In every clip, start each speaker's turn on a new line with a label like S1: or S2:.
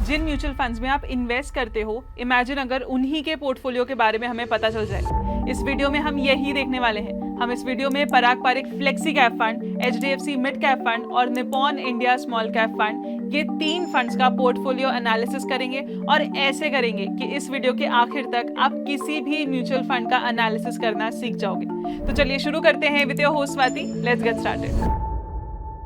S1: जिन mutual funds में आप invest करते हो, इमेजिन अगर उन्हीं के पोर्टफोलियो के बारे में हमें पता चल जाए। इस वीडियो में हम यही देखने वाले हैं। हम इस वीडियो में Parag Parikh flexi cap fund, HDFC mid cap fund और Nippon India small cap fund, ये 3 फंड्स का पोर्टफोलियो एनालिसिस करेंगे और ऐसे करेंगे कि इस वीडियो के आखिर तक आप किसी भी म्यूचुअल फंड का एनालिसिस करना सीख जाओगे। तो चलिए शुरू करते हैं with your host Swati. Let's get started.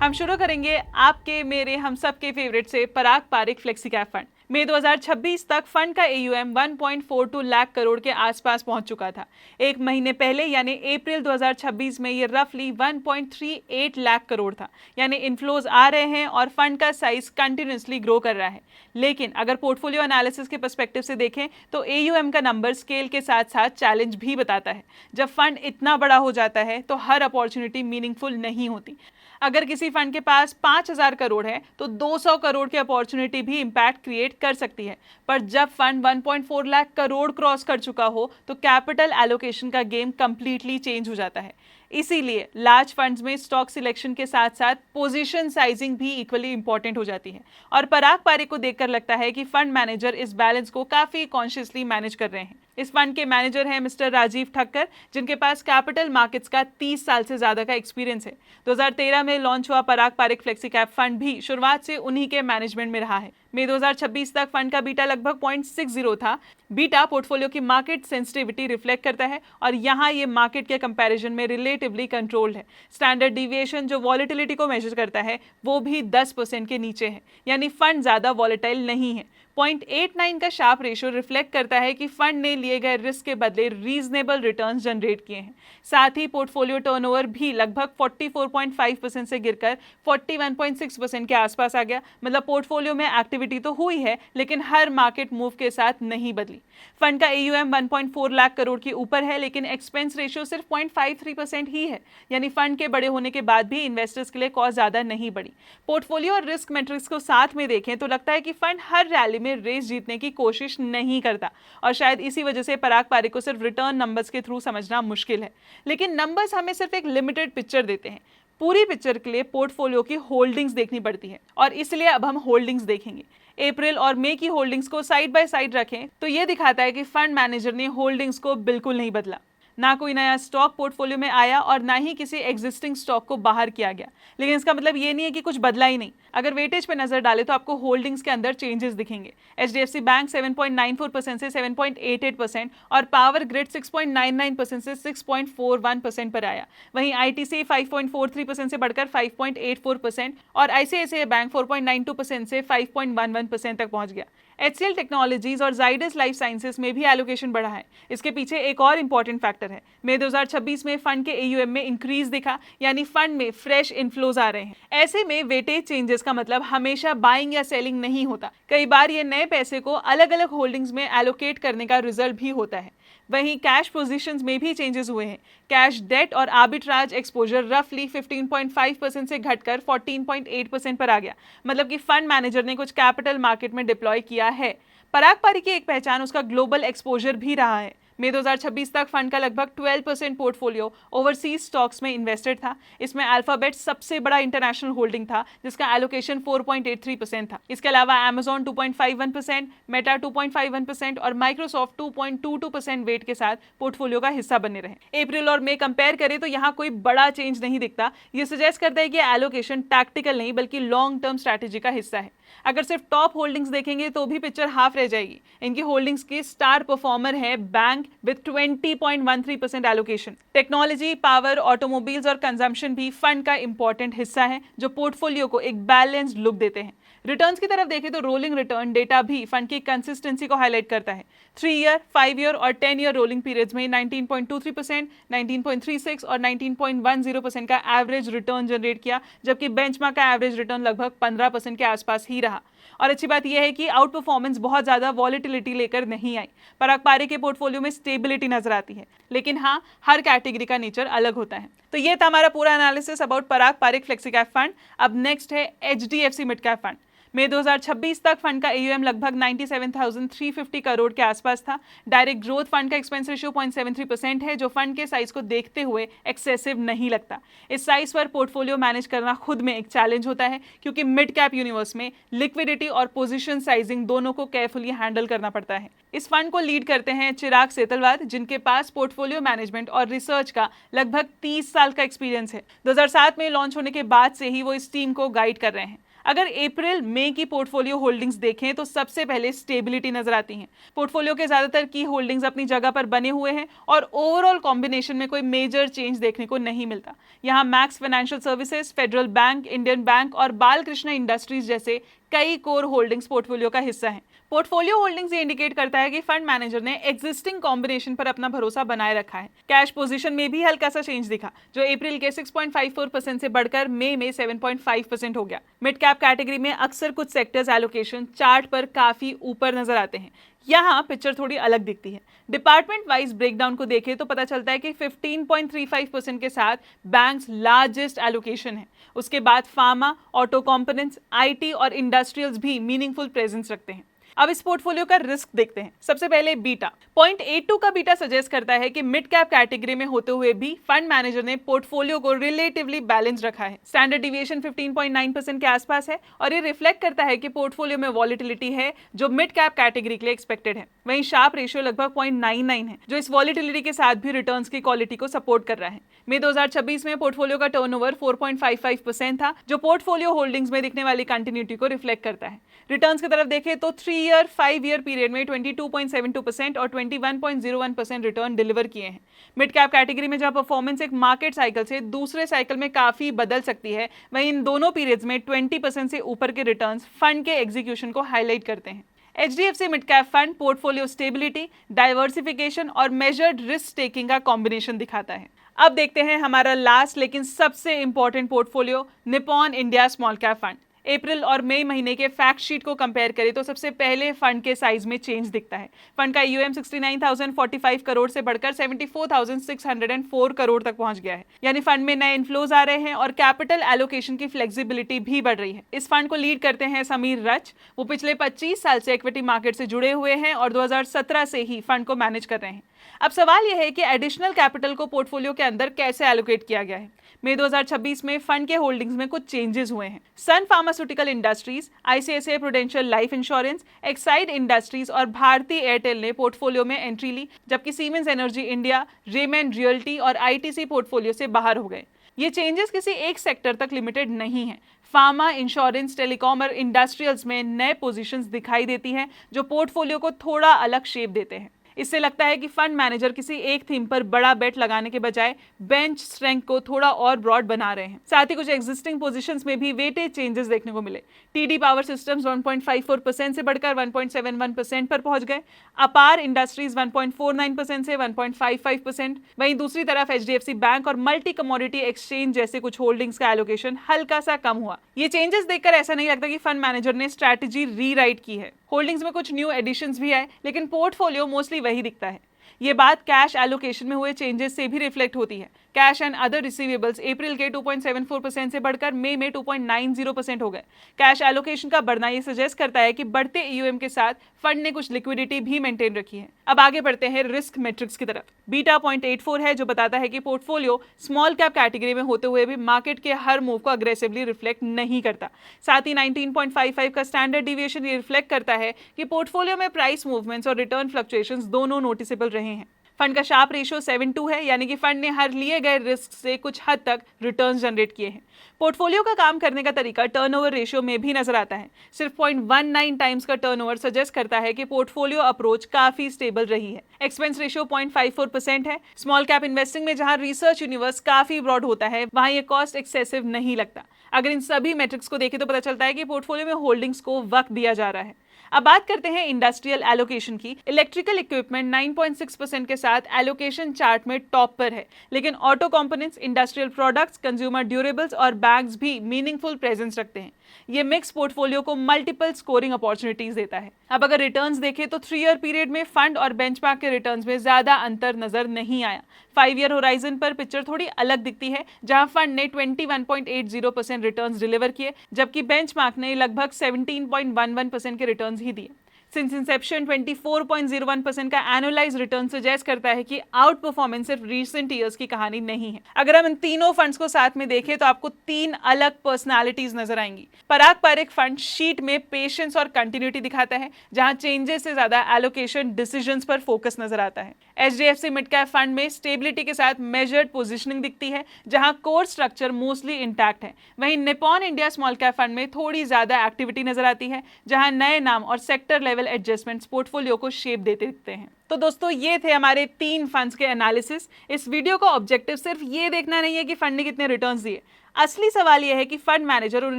S1: हम शुरू करेंगे आपके, मेरे, हम सब के फेवरेट से, पराग पारिक फ्लेक्सी कैप फंड। मई 2026 तक फंड का AUM 1.42 लाख करोड़ के आसपास पहुंच चुका था। एक महीने पहले यानी अप्रैल 2026 में ये रफली 1.38 लाख करोड़ था। यानी इनफ्लोज आ रहे हैं और फंड का साइज कंटिन्यूसली ग्रो कर रहा है। लेकिन अगर पोर्टफोलियो एनालिसिस के पर्सपेक्टिव से देखें तो AUM का नंबर स्केल के साथ साथ चैलेंज भी बताता है। जब फंड इतना बड़ा हो जाता है तो हर अपॉर्चुनिटी मीनिंगफुल नहीं होती। अगर किसी फंड के पास 5,000 करोड़ है तो 200 करोड़ की अपॉर्चुनिटी भी इंपैक्ट क्रिएट कर सकती है। पर जब फंड 1.4 लाख करोड़ क्रॉस कर चुका हो तो कैपिटल एलोकेशन का गेम कंप्लीटली चेंज हो जाता है। इसीलिए लार्ज फंड्स में स्टॉक सिलेक्शन के साथ साथ पोजीशन साइजिंग भी इक्वली इंपॉर्टेंट हो जाती है। और पराग पारिक को देखकर लगता है कि फंड मैनेजर इस बैलेंस को काफी कॉन्शियसली मैनेज कर रहे हैं। इस फंड के मैनेजर हैं मिस्टर राजीव ठक्कर, जिनके पास कैपिटल मार्केट्स का 30 साल से ज्यादा का एक्सपीरियंस है। 2013 में लॉन्च हुआ पराग पारिक फ्लेक्सी कैप फंड भी शुरुआत से उन्हीं के मैनेजमेंट में रहा है। मई 2026 तक फंड का बीटा लगभग 0.60 था। बीटा पोर्टफोलियो की मार्केट सेंसिटिविटी रिफ्लेक्ट करता है और यहाँ ये मार्केट के कंपैरिजन में रिलेटिवली कंट्रोल्ड है। स्टैंडर्ड डिविएशन जो वॉलेटिलिटी को मेजर करता है वो भी 10% के नीचे है, यानी फंड ज्यादा वॉलेटाइल नहीं है। 0.89 का शार्प रेशियो रिफ्लेक्ट करता है कि फंड ने लिए गए रिस्क के बदले रीजनेबल रिटर्न्स जनरेट किए हैं। साथ ही पोर्टफोलियो टर्नओवर भी लगभग 44.5% से गिरकर 41.6% के आसपास आ गया। मतलब पोर्टफोलियो में एक्टिविटी तो हुई है लेकिन हर मार्केट मूव के साथ नहीं बदली। फंड का AUM 1.4 लाख करोड़ के ऊपर है लेकिन एक्सपेंस रेशियो सिर्फ 0.53% ही है, यानी फंड के बड़े होने के बाद भी इन्वेस्टर्स के लिए कॉस्ट ज्यादा नहीं बढ़ी। पोर्टफोलियो और रिस्क मैट्रिक्स को साथ में देखें तो लगता है कि फंड हर रैली में रेस जीतने की कोशिश नहीं करता और शायद इसी वजह से पराग पारिक को सिर्फ रिटर्न नंबर्स के थ्रू समझना मुश्किल है। लेकिन नंबर्स हमें सिर्फ एक लिमिटेड पिक्चर देते हैं। पूरी पिक्चर के लिए पोर्टफोलियो की होल्डिंग्स देखनी पड़ती है और इसलिए अब हम होल्डिंग्स देखेंगे। अप्रैल और मई की होल्डिंग्स को साइड बाय साइड रखें तो यह दिखाता है कि फंड मैनेजर ने होल्डिंग्स को बिल्कुल नहीं बदला। ना कोई नया स्टॉक पोर्टफोलियो में आया और ना ही किसी एग्जिस्टिंग स्टॉक को बाहर किया गया। लेकिन इसका मतलब ये नहीं है कि कुछ बदला ही नहीं। अगर वेटेज पे नजर डाले तो आपको होल्डिंग्स के अंदर चेंजेस दिखेंगे। HDFC बैंक 7.94% से 7.88% और पावर ग्रिड 6.99% से 6.41% पर आया। वहीं ITC 5.43% से बढ़कर 5.84% और ICICI बैंक 4.92% से 5.11% तक पहुंच गया। HCL टेक्नोलॉजीज और जाइडस लाइफ साइंसेस में भी एलोकेशन बढ़ा है। इसके पीछे एक और इंपॉर्टेंट फैक्टर है। मई 2026 में फंड के AUM में इंक्रीज दिखा, यानी फंड में फ्रेश इनफ्लोज आ रहे हैं। ऐसे में वेटेज चेंजेस का मतलब हमेशा बाइंग या सेलिंग नहीं होता। कई बार ये नए पैसे को अलग अलग होल्डिंग्स में एलोकेट करने का रिजल्ट भी होता है। वहीं कैश पोजीशंस में भी चेंजेस हुए हैं। कैश डेट और आर्बिट्राज एक्सपोजर रफली 15.5% से घटकर 14.8% पर आ गया। मतलब कि फंड मैनेजर ने कुछ कैपिटल मार्केट में डिप्लॉय किया है। पराग पारिक की एक पहचान उसका ग्लोबल एक्सपोजर भी रहा है। मई 2026 तक फंड का लगभग 12% पोर्टफोलियो ओवरसीज स्टॉक्स में इन्वेस्टेड था। इसमें अल्फाबेट सबसे बड़ा इंटरनेशनल होल्डिंग था जिसका एलोकेशन 4.83% था। इसके अलावा Amazon 2.51%, मेटा 2.51% और माइक्रोसॉफ्ट 2.22% वेट के साथ पोर्टफोलियो का हिस्सा बने रहे। अप्रैल और मई कंपेयर करें तो यहाँ कोई बड़ा चेंज नहीं दिखता। ये सजेस्ट करता है कि एलोकेशन टैक्टिकल नहीं बल्कि लॉन्ग टर्म स्ट्रैटेजी का हिस्सा है। अगर सिर्फ टॉप होल्डिंग्स देखेंगे तो भी पिक्चर हाफ रह जाएगी। इनकी होल्डिंग्स की स्टार परफॉर्मर है bank with 20.13% allocation. Technology, power, automobiles और कंजम्पशन भी फंड का इंपॉर्टेंट हिस्सा है जो पोर्टफोलियो को एक बैलेंस्ड लुक देते हैं। रिटर्न्स की तरफ देखें तो रोलिंग रिटर्न डेटा भी फंड की कंसिस्टेंसी को हाईलाइट करता है। 3 ईयर, 5 ईयर और 10 ईयर रोलिंग पीरियड्स में 19.23%, 19.36 और 19.10% का एवरेज रिटर्न जनरेट किया, जबकि बेंचमार्क का एवरेज रिटर्न लगभग 15% के आसपास ही रहा। और अच्छी बात यह है कि आउट परफॉर्मेंस बहुत ज्यादा वॉलेटिलिटी लेकर नहीं आई। पराग पारिक के पोर्टफोलियो में स्टेबिलिटी नजर आती है। लेकिन हाँ, हर कैटेगरी का नेचर अलग होता है। तो ये था हमारा पूरा analysis about Parag Parikh flexi cap fund. अब नेक्स्ट है HDFC मिड कैप फंड। मई 2026 तक फंड का AUM लगभग 97,350 करोड़ के आसपास था। डायरेक्ट ग्रोथ फंड का एक्सपेंस रेशियो 0.73% है, जो फंड के साइज को देखते हुए एक्सेसिव नहीं लगता। इस साइज पर पोर्टफोलियो मैनेज करना खुद में एक चैलेंज होता है, क्योंकि मिड कैप यूनिवर्स में लिक्विडिटी और पोजीशन साइजिंग दोनों को केयरफुली हैंडल करना पड़ता है। इस फंड को लीड करते हैं चिराग सेतलवाद, जिनके पास पोर्टफोलियो मैनेजमेंट और रिसर्च का लगभग 30 साल का एक्सपीरियंस है। 2007 में लॉन्च होने के बाद से ही वो इस टीम को गाइड कर रहे हैं। अगर अप्रैल मई की पोर्टफोलियो होल्डिंग्स देखें तो सबसे पहले स्टेबिलिटी नजर आती है। पोर्टफोलियो के ज्यादातर की होल्डिंग्स अपनी जगह पर बने हुए हैं और ओवरऑल कॉम्बिनेशन में कोई मेजर चेंज देखने को नहीं मिलता। यहाँ max financial services, federal bank, Indian bank और बालकृष्ण इंडस्ट्रीज जैसे कई कोर होल्डिंग्स पोर्टफोलियो का हिस्सा हैं। पोर्टफोलियो होल्डिंग्स ये इंडिकेट करता है कि फंड मैनेजर ने एग्जिस्टिंग कॉम्बिनेशन पर अपना भरोसा बनाए रखा है। कैश पोजीशन में भी हल्का सा चेंज दिखा, जो अप्रैल के 6.54% से बढ़कर मई में 7.5% हो गया। मिड कैप कैटेगरी में अक्सर कुछ सेक्टर्स एलोकेशन चार्ट पर काफी ऊपर नजर आते हैं। यहाँ पिक्चर थोड़ी अलग दिखती है। डिपार्टमेंट वाइज ब्रेकडाउन को देखें तो पता चलता है कि 15.35% के साथ बैंक्स लार्जेस्ट एलोकेशन है। उसके बाद फार्मा, ऑटो कंपोनेंट्स, IT और इंडस्ट्रियल्स भी मीनिंगफुल प्रेजेंस रखते हैं। अब इस पोर्टफोलियो का रिस्क देखते हैं। सबसे पहले बीटा 0.82 का बीटा सजेस्ट करता है कि मिड कैप कैटेगरी में होते हुए भी फंड मैनेजर ने पोर्टफोलियो को रिलेटिवली बैलेंस रखा है। स्टैंडर्ड डिविएशन 15.9% के आसपास है और ये रिफ्लेक्ट करता है कि पोर्टफोलियो में वॉलिटिलिटी है, जो मिड कैप कैटेगरी के लिए एक्सपेक्टेड है। वहीं शार्प रेशियो लगभग 0.99 है, जो इस वॉलिटिलिटी के साथ भी रिटर्न्स की क्वालिटी को सपोर्ट कर रहा है। मई 2026 में पोर्टफोलियो का टर्नओवर 4.55% था, जो पोर्टफोलियो होल्डिंग्स में दिखने वाली कंटिन्यूटी को रिफ्लेक्ट करता है। रिटर्न्स की तरफ देखें तो 3 ईयर 5 ईयर पीरियड में 22.72% और 21.01% रिटर्न डिलीवर किए हैं। मिड कैप कैटेगरी में जहां परफॉर्मेंस एक मार्केट साइकिल से दूसरे साइकिल में काफी बदल सकती है, वहीं इन दोनों पीरियड्स में 20% से ऊपर के रिटर्न्स फंड के एग्जीक्यूशन को हाईलाइट करते हैं। HDFC मिड कैप फंड पोर्टफोलियो स्टेबिलिटी, डाइवर्सिफिकेशन और मेजर्ड रिस्क टेकिंग का कॉम्बिनेशन दिखाता है। अब देखते हैं हमारा लास्ट लेकिन सबसे important portfolio, Nippon India small cap fund. अप्रैल और मई महीने के फैक्ट शीट को कंपेयर करें तो सबसे पहले फंड के साइज में चेंज दिखता है। फंड का AUM 69,045 करोड़ से बढ़कर 74,604 करोड़ तक पहुंच गया है। यानी फंड में नए इनफ्लोज आ रहे हैं और कैपिटल एलोकेशन की फ्लेक्सिबिलिटी भी बढ़ रही है। इस फंड को लीड करते हैं समीर रच। वो पिछले 25 साल से इक्विटी मार्केट से जुड़े हुए हैं और 2017 से ही फंड को मैनेज कर रहे हैं। अब सवाल यह है कि एडिशनल कैपिटल को पोर्टफोलियो के अंदर कैसे एलोकेट किया गया है। मई 2026 में फंड के होल्डिंग्स में कुछ चेंजेस हुए हैं। Sun pharmaceutical industries, ICICI Prudential life insurance, Exide industries और भारती एयरटेल ने पोर्टफोलियो में एंट्री ली, जबकि Siemens energy India, Raymond realty और ITC पोर्टफोलियो से बाहर हो गए। ये चेंजेस किसी एक सेक्टर तक लिमिटेड नहीं है। फार्मा, इंश्योरेंस, टेलीकॉम और इंडस्ट्रियल्स में नए पोजीशंस दिखाई देती हैं, जो पोर्टफोलियो को थोड़ा अलग शेप देते हैं। इससे लगता है कि फंड मैनेजर किसी एक थीम पर बड़ा बेट लगाने के बजाय बेंच स्ट्रेंथ को थोड़ा और ब्रॉड बना रहे हैं। साथ ही कुछ एग्जिस्टिंग पोजीशंस में भी वेटेज चेंजेस देखने को मिले। TD पावर सिस्टम्स 1.54% से बढ़कर 1.71% पर पहुंच गए। अपार इंडस्ट्रीज 1.49% से 1.55%। वहीं दूसरी तरफ HDFC बैंक और मल्टी कमोडिटी एक्सचेंज जैसे कुछ होल्डिंग्स का एलोकेशन हल्का सा कम हुआ। ये चेंजेस देखकर ऐसा नहीं लगता कि फंड मैनेजर ने स्ट्रैटेजी रीराइट की है। होल्डिंग्स में कुछ न्यू एडिशंस भी आए, लेकिन पोर्टफोलियो मोस्टली वही दिखता है। ये बात कैश एलोकेशन में हुए चेंजेस से भी रिफ्लेक्ट होती है। कैश एंड अदर रिसीवेबल्स अप्रैल के 2.74% से बढ़कर मई में 2.90% हो गए। कैश एलोकेशन का बढ़ना ये सजेस्ट करता है कि बढ़ते AUM के साथ फंड ने कुछ लिक्विडिटी भी मेंटेन रखी है। अब आगे बढ़ते हैं रिस्क मैट्रिक्स की तरफ। बीटा 0.84 है, जो बताता है कि पोर्टफोलियो स्मॉल कैप कैटेगरी में होते हुए भी मार्केट के हर मूव को अग्रेसिवली रिफ्लेक्ट नहीं करता। साथ ही 19.55 का स्टैंडर्ड डिविएशन ये रिफ्लेक्ट करता है कि पोर्टफोलियो में प्राइस मूवमेंट्स और रिटर्न फ्लक्चुएशंस दोनों नोटिसेबल रहे हैं। फंड का शार्प रेशियो 7:2 है, यानी कि फंड ने हर लिए गए रिस्क से कुछ हद तक रिटर्न्स जनरेट किए हैं। पोर्टफोलियो का काम करने का तरीका टर्नओवर रेशियो में भी नजर आता है। सिर्फ 0.19 टाइम्स का टर्नओवर सजेस्ट करता है कि पोर्टफोलियो अप्रोच काफी स्टेबल रही है। एक्सपेंस रेशियो 0.54% है। स्मॉल कैप इन्वेस्टिंग में जहां रिसर्च यूनिवर्स काफी ब्रॉड होता है, वहां ये कॉस्ट एक्सेसिव नहीं लगता। अगर इन सभी मैट्रिक्स को देखें तो पता चलता है कि पोर्टफोलियो में होल्डिंग्स को वक्त दिया जा रहा है। अब बात करते हैं इंडस्ट्रियल एलोकेशन की। इलेक्ट्रिकल इक्विपमेंट 9.6% के साथ एलोकेशन चार्ट में टॉप पर है, लेकिन auto components, industrial products, consumer durables और बैग्स भी मीनिंगफुल प्रेजेंस रखते हैं। ये मिक्स पोर्टफोलियो को मल्टीपल स्कोरिंग अपॉर्चुनिटीज देता है। अब अगर रिटर्न्स देखें तो 3 ईयर पीरियड में फंड और बेंचमार्क के रिटर्न्स में ज्यादा अंतर नजर नहीं आया। 5 ईयर होराइजन पर पिक्चर थोड़ी अलग दिखती है, जहां फंड ने 21.80% रिटर्न्स डिलीवर किए, जबकि बेंचमार्क ने लगभग 17.11% के रिटर्न्स ही दिए। सिंस इंसेप्शन 24.01% का एनुअलाइज रिटर्न सजेस्ट करता है कि आउट परफॉर्मेंस सिर्फ रीसेंट ईयर्स की कहानी नहीं है। अगर हम इन तीनों फंड्स को साथ में देखें तो आपको 3 अलग पर्सनालिटीज नजर आएंगी। पराग पारेख फंड शीट में पेशेंस और कंटिन्यूटी दिखाता है, जहां चेंजेस से ज्यादा एलोकेशन डिसीजंस पर फोकस नजर आता है। HDFC मिड कैप फंड में स्टेबिलिटी के साथ मेजर्ड पोजिशनिंग दिखती है, जहां कोर स्ट्रक्चर मोस्टली इंटैक्ट है। वहीं Nippon India small cap fund में थोड़ी ज्यादा एक्टिविटी नजर आती है, जहां नए नाम और सेक्टर लेवल एडजस्टमेंट्स पोर्टफोलियो को शेप देते दिखते हैं। तो दोस्तों, ये थे हमारे 3 फंड्स के एनालिसिस। इस वीडियो का ऑब्जेक्टिव सिर्फ ये देखना नहीं है कि फंड ने कितने रिटर्न्स दिए। असली सवाल यह है कि फंड मैनेजर उन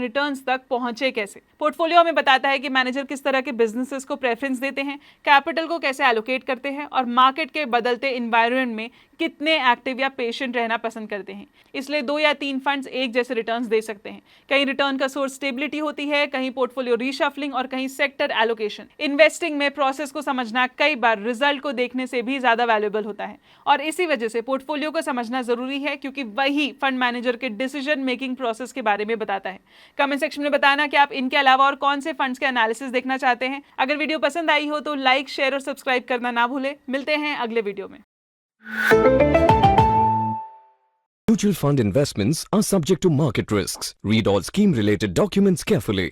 S1: रिटर्न्स तक पहुंचे कैसे। पोर्टफोलियो हमें बताता है कि मैनेजर किस तरह के बिजनेसेस को प्रेफरेंस देते हैं, कैपिटल को कैसे एलोकेट करते हैं और मार्केट के बदलते एनवायरनमेंट में कितने एक्टिव या पेशेंट रहना पसंद करते हैं। इसलिए 2 या 3 फंड्स एक जैसे रिटर्न्स दे सकते हैं। कहीं रिटर्न का सोर्स स्टेबिलिटी होती है, कहीं पोर्टफोलियो रीशफलिंग और कहीं सेक्टर एलोकेशन। इन्वेस्टिंग में प्रोसेस को समझना कई बार रिजल्ट को देखने से भी ज्यादा वैल्यूएबल होता है, और इसी वजह से पोर्टफोलियो को समझना जरूरी है, क्योंकि वही फंड मैनेजर के डिसीजन मेकिंग प्रोसेस के बारे में बताता है। कमेंट सेक्शन में बताना कि आप इनके अलावा और कौन से फंड्स के एनालिसिस देखना चाहते हैं। अगर वीडियो पसंद आई हो तो लाइक, शेयर और सब्सक्राइब करना ना भूलें। मिलते हैं अगले वीडियो में।
S2: Mutual fund investments are subject to market risks. Read all scheme-related documents carefully.